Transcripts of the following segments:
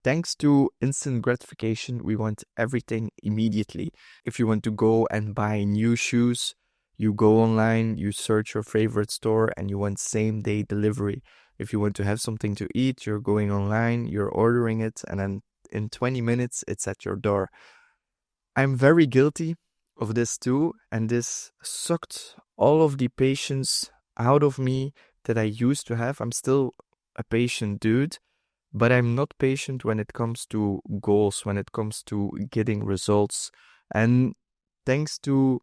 Thanks to instant gratification, we want everything immediately. If you want to go and buy new shoes, you go online, you search your favorite store, and you want same day delivery. If you want to have something to eat, you're going online, you're ordering it, and then in 20 minutes, it's at your door. I'm very guilty of this too, and this sucked all of the patience out of me that I used to have. I'm still a patient dude, but I'm not patient when it comes to goals, when it comes to getting results. And thanks to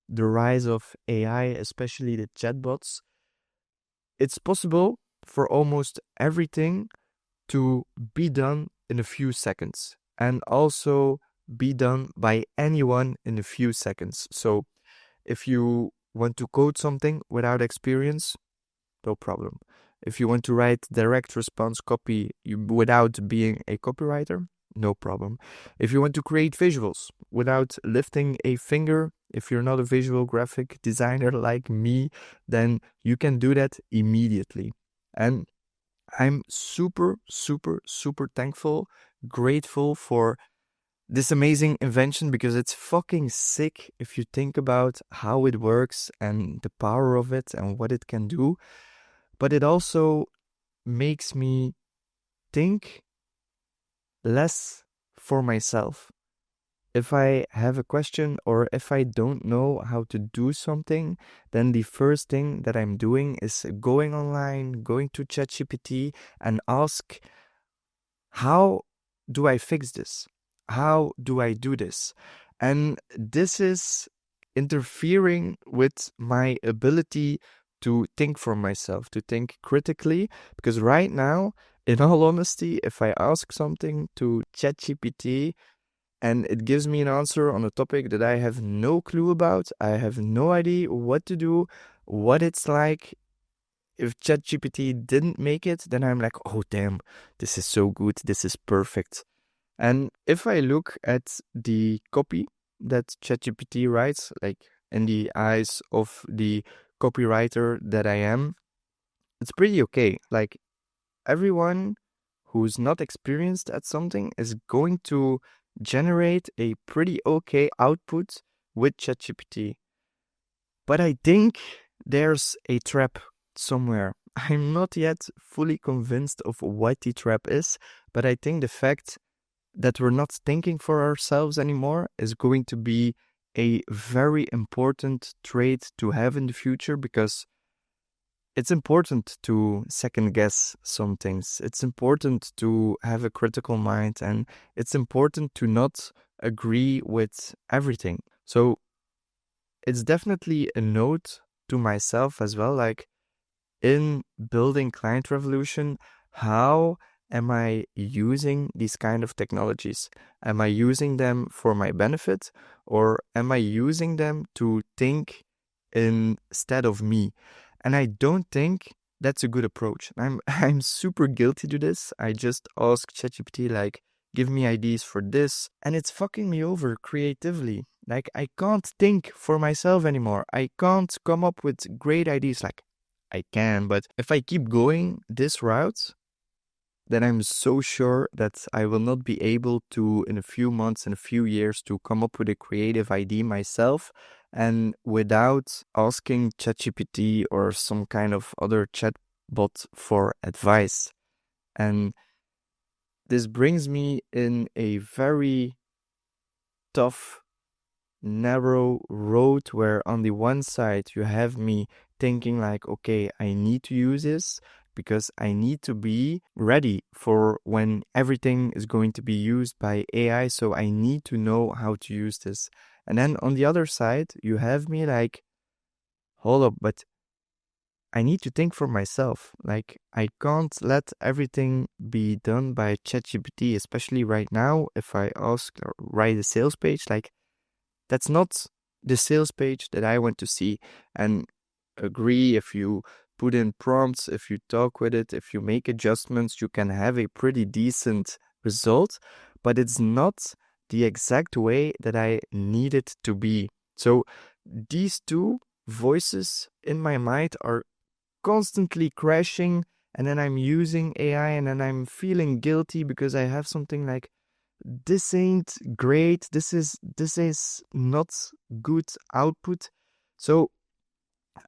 the rise of AI, especially the chatbots, it's possible for almost everything to be done in a few seconds and also be done by anyone in a few seconds. So if you want to code something without experience, no problem. If you want to write direct response copy without being a copywriter, no problem. If you want to create visuals without lifting a finger, if you're not a visual graphic designer like me, then you can do that immediately. And I'm super, super, super thankful, grateful for this amazing invention because it's fucking sick if you think about how it works and the power of it and what it can do. But it also makes me think less for myself. If I have a question or if I don't know how to do something, then the first thing that I'm doing is going online, going to ChatGPT and ask, how do I fix this? How do I do this? And this is interfering with my ability to think for myself, to think critically, because right now, in all honesty, if I ask something to ChatGPT and it gives me an answer on a topic that I have no clue about, I have no idea what to do, what it's like. If ChatGPT didn't make it, then I'm like, oh damn, this is so good, this is perfect. And if I look at the copy that ChatGPT writes, like in the eyes of the copywriter that I am, it's pretty okay. Like everyone who's not experienced at something is going to generate a pretty okay output with ChatGPT. But I think there's a trap somewhere. I'm not yet fully convinced of what the trap is, but I think the fact that we're not thinking for ourselves anymore is going to be a very important trait to have in the future, because it's important to second guess some things. It's important to have a critical mind, and it's important to not agree with everything. So it's definitely a note to myself as well, like in building Client Revolution, how am I using these kind of technologies? Am I using them for my benefit, or am I using them to think instead of me? And I don't think that's a good approach. I'm super guilty to this. I just ask ChatGPT like, give me ideas for this, and it's fucking me over creatively. Like I can't think for myself anymore. I can't come up with great ideas. Like I can, but if I keep going this route, then I'm so sure that I will not be able to, in a few months, in a few years, to come up with a creative idea myself, and without asking ChatGPT or some kind of other chatbot for advice. And this brings me in a very tough, narrow road where on the one side you have me thinking like, okay, I need to use this because I need to be ready for when everything is going to be used by AI, so I need to know how to use this. And then on the other side, you have me like, hold up, but I need to think for myself. Like, I can't let everything be done by ChatGPT, especially right now. If I ask or write a sales page, like, that's not the sales page that I want to see. And agree, if you put in prompts, if you talk with it, if you make adjustments, you can have a pretty decent result, but it's not the exact way that I need it to be. So these two voices in my mind are constantly crashing and then I'm using AI, and then I'm feeling guilty because I have something like, this ain't great, this is not good output. So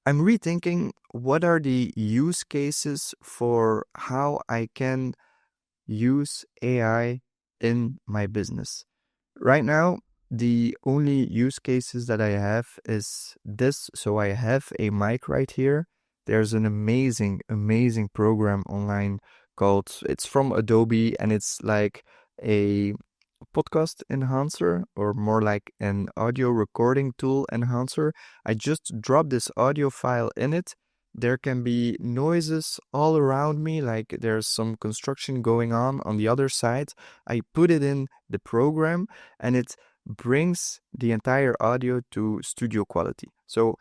I'm rethinking what are the use cases for how I can use AI in my business. Right now, the only use cases that I have is this. So I have a mic right here. There's an amazing program online called, it's from Adobe, and it's like a podcast enhancer, or more like an audio recording tool enhancer. I just drop this audio file in it. There can be noises all around me, like there's some construction going on the other side. I put it in the program, and it brings the entire audio to studio quality. So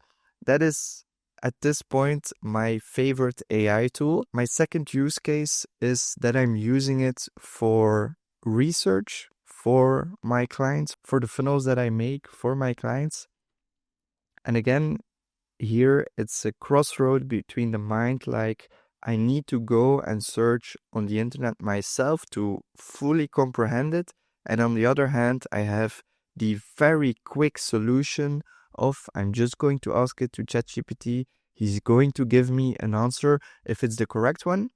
that is, at this point, my favorite AI tool. My second use case is that I'm using it for research for my clients, for the funnels that I make for my clients. And again, here it's a crossroad between the mind, like I need to go and search on the internet myself to fully comprehend it. And on the other hand, I have the very quick solution of, I'm just going to ask it to ChatGPT. He's going to give me an answer. If it's the correct one,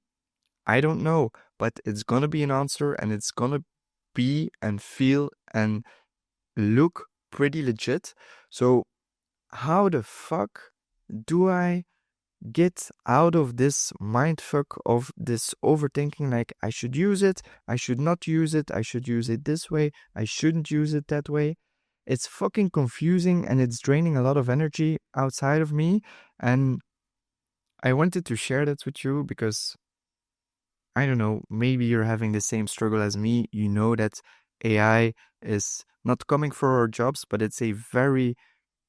I don't know, but it's gonna be an answer, and it's gonna be and feel and look pretty legit. So how the fuck do I get out of this mindfuck of this overthinking? Like, I should use it, I should not use it, I should use it this way, I shouldn't use it that way. It's fucking confusing, and it's draining a lot of energy outside of me. And I wanted to share that with you because, I don't know, maybe you're having the same struggle as me. You know that AI is not coming for our jobs, but it's a very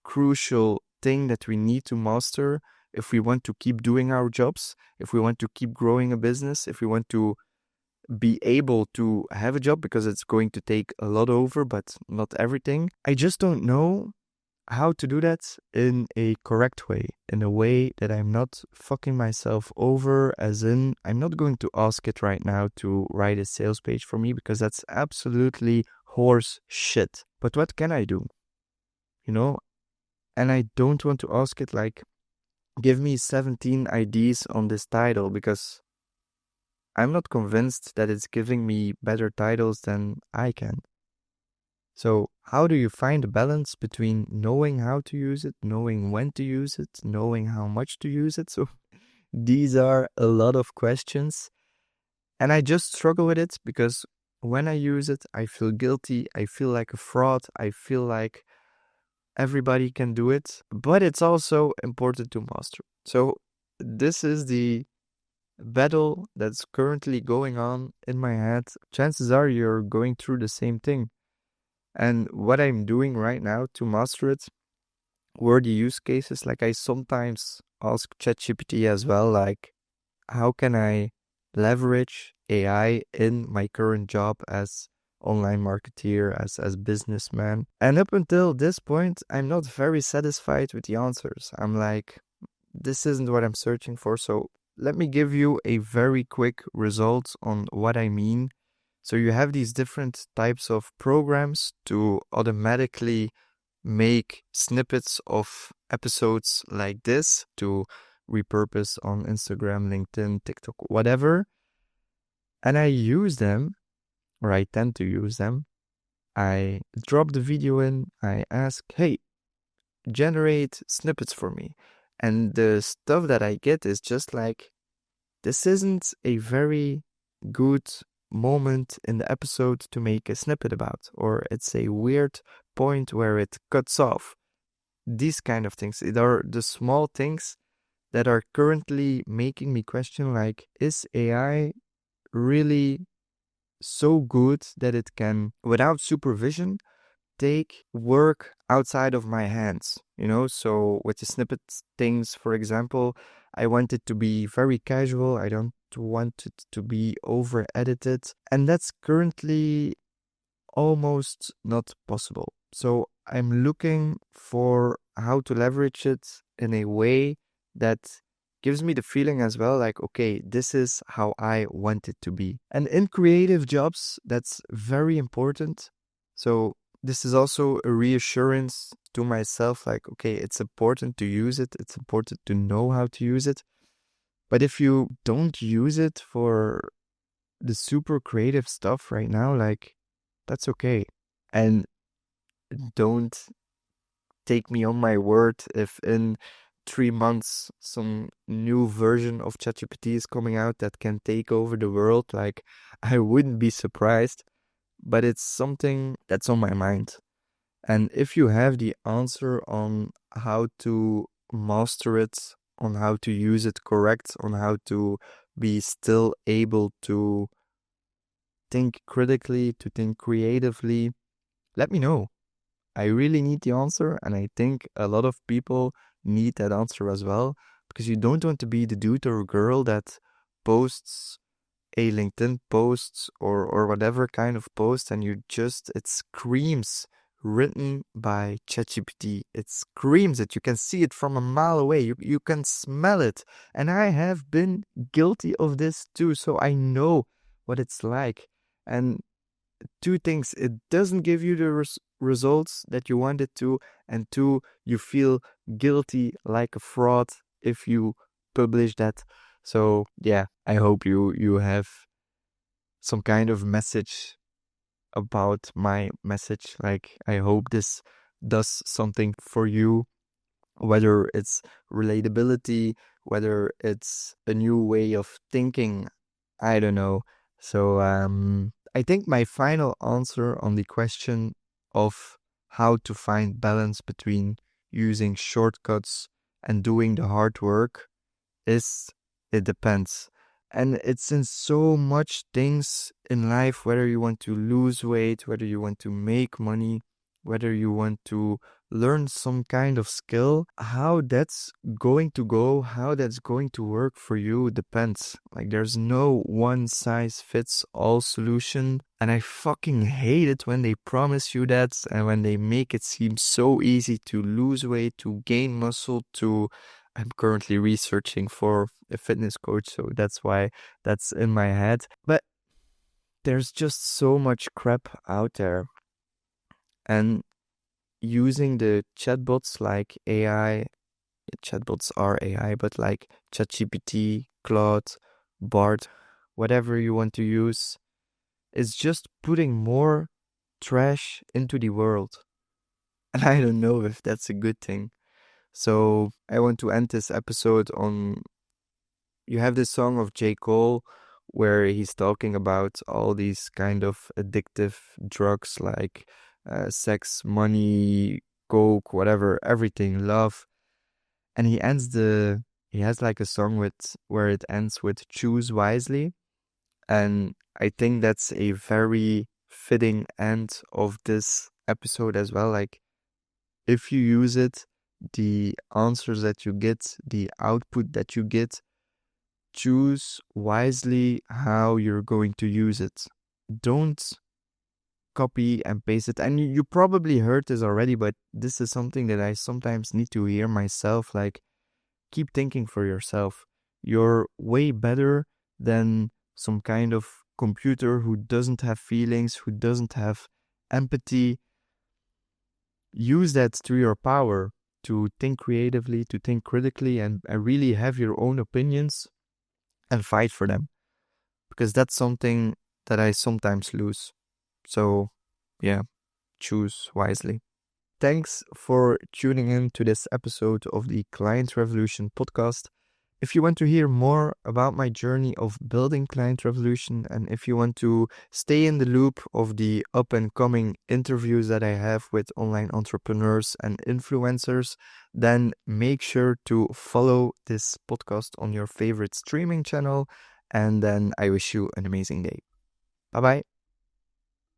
crucial thing that we need to master if we want to keep doing our jobs, if we want to keep growing a business, if we want to be able to have a job, because it's going to take a lot over, but not everything. I just don't know how to do that in a correct way, in a way that I'm not fucking myself over, as in, I'm not going to ask it right now to write a sales page for me, because that's absolutely horse shit. But what can I do? You know? And I don't want to ask it like, give me 17 IDs on this title, because I'm not convinced that it's giving me better titles than I can. So how do you find a balance between knowing how to use it, knowing when to use it, knowing how much to use it? So these are a lot of questions, and I just struggle with it, because when I use it, I feel guilty, I feel like a fraud, I feel like everybody can do it, but it's also important to master. So this is the battle that's currently going on in my head. Chances are you're going through the same thing. And what I'm doing right now to master it were the use cases. Like, I sometimes ask ChatGPT as well, like, how can I leverage AI in my current job as online marketeer, as businessman? And up until this point, I'm not very satisfied with the answers. I'm like, this isn't what I'm searching for. So let me give you a very quick result on what I mean. So you have these different types of programs to automatically make snippets of episodes like this to repurpose on Instagram, LinkedIn, TikTok, whatever. And I use them, or I tend to use them. I drop the video in, I ask, hey, generate snippets for me. And the stuff that I get is just like, this isn't a very good moment in the episode to make a snippet about, or it's a weird point where it cuts off. These kind of things. It are the small things that are currently making me question, like, is AI really so good that it can, without supervision, take work outside of my hands? So with the snippet things, for example, I want it to be very casual. I don't want it to be over edited, and that's currently almost not possible. So I'm looking for how to leverage it in a way that gives me the feeling as well like, okay, this is how I want it to be. And in creative jobs, that's very important. So this is also a reassurance to myself, like, okay, it's important to use it. It's important to know how to use it. But if you don't use it for the super creative stuff right now, like, that's okay. And don't take me on my word if in 3 months some new version of ChatGPT is coming out that can take over the world. Like, I wouldn't be surprised, but it's something that's on my mind. And if you have the answer on how to master it, on how to use it correct, on how to be still able to think critically, to think creatively, let me know. I really need the answer, and I think a lot of people need that answer as well, because you don't want to be the dude or girl that posts a LinkedIn post or whatever kind of post, and it screams written by ChatGPT. It screams it. You can see it from a mile away. You can smell it. And I have been guilty of this too, so I know what it's like. And two things: it doesn't give you the results that you want it to, and two, you feel guilty like a fraud if you publish that. So yeah, I hope you have some kind of message about my message. Like, I hope this does something for you, whether it's relatability, whether it's a new way of thinking, I don't know. So I think my final answer on the question of how to find balance between using shortcuts and doing the hard work is, it depends. And it's in so much things in life, whether you want to lose weight, whether you want to make money, whether you want to learn some kind of skill. How that's going to go, how that's going to work for you depends. Like, there's no one size fits all solution. And I fucking hate it when they promise you that, and when they make it seem so easy to lose weight, to gain muscle, to... I'm currently researching for a fitness coach, so that's why that's in my head. But there's just so much crap out there. And using the chatbots like AI, chatbots are AI, but like ChatGPT, Claude, Bard, whatever you want to use, is just putting more trash into the world. And I don't know if that's a good thing. So I want to end this episode on... You have this song of J. Cole where he's talking about all these kind of addictive drugs like sex, money, coke, whatever, everything, love. And he has like a song where it ends with choose wisely. And I think that's a very fitting end of this episode as well. Like, if you use it, the answers that you get, the output that you get, choose wisely how you're going to use it. Don't copy and paste it. And you probably heard this already, but this is something that I sometimes need to hear myself. Like, keep thinking for yourself. You're way better than some kind of computer who doesn't have feelings, who doesn't have empathy. Use that to your power to think creatively, to think critically, and really have your own opinions and fight for them, because that's something that I sometimes lose. So yeah, choose wisely. Thanks for tuning in to this episode of the Client Revolution podcast. If you want to hear more about my journey of building Client Revolution, and if you want to stay in the loop of the up and coming interviews that I have with online entrepreneurs and influencers, then make sure to follow this podcast on your favorite streaming channel. And then I wish you an amazing day. Bye bye.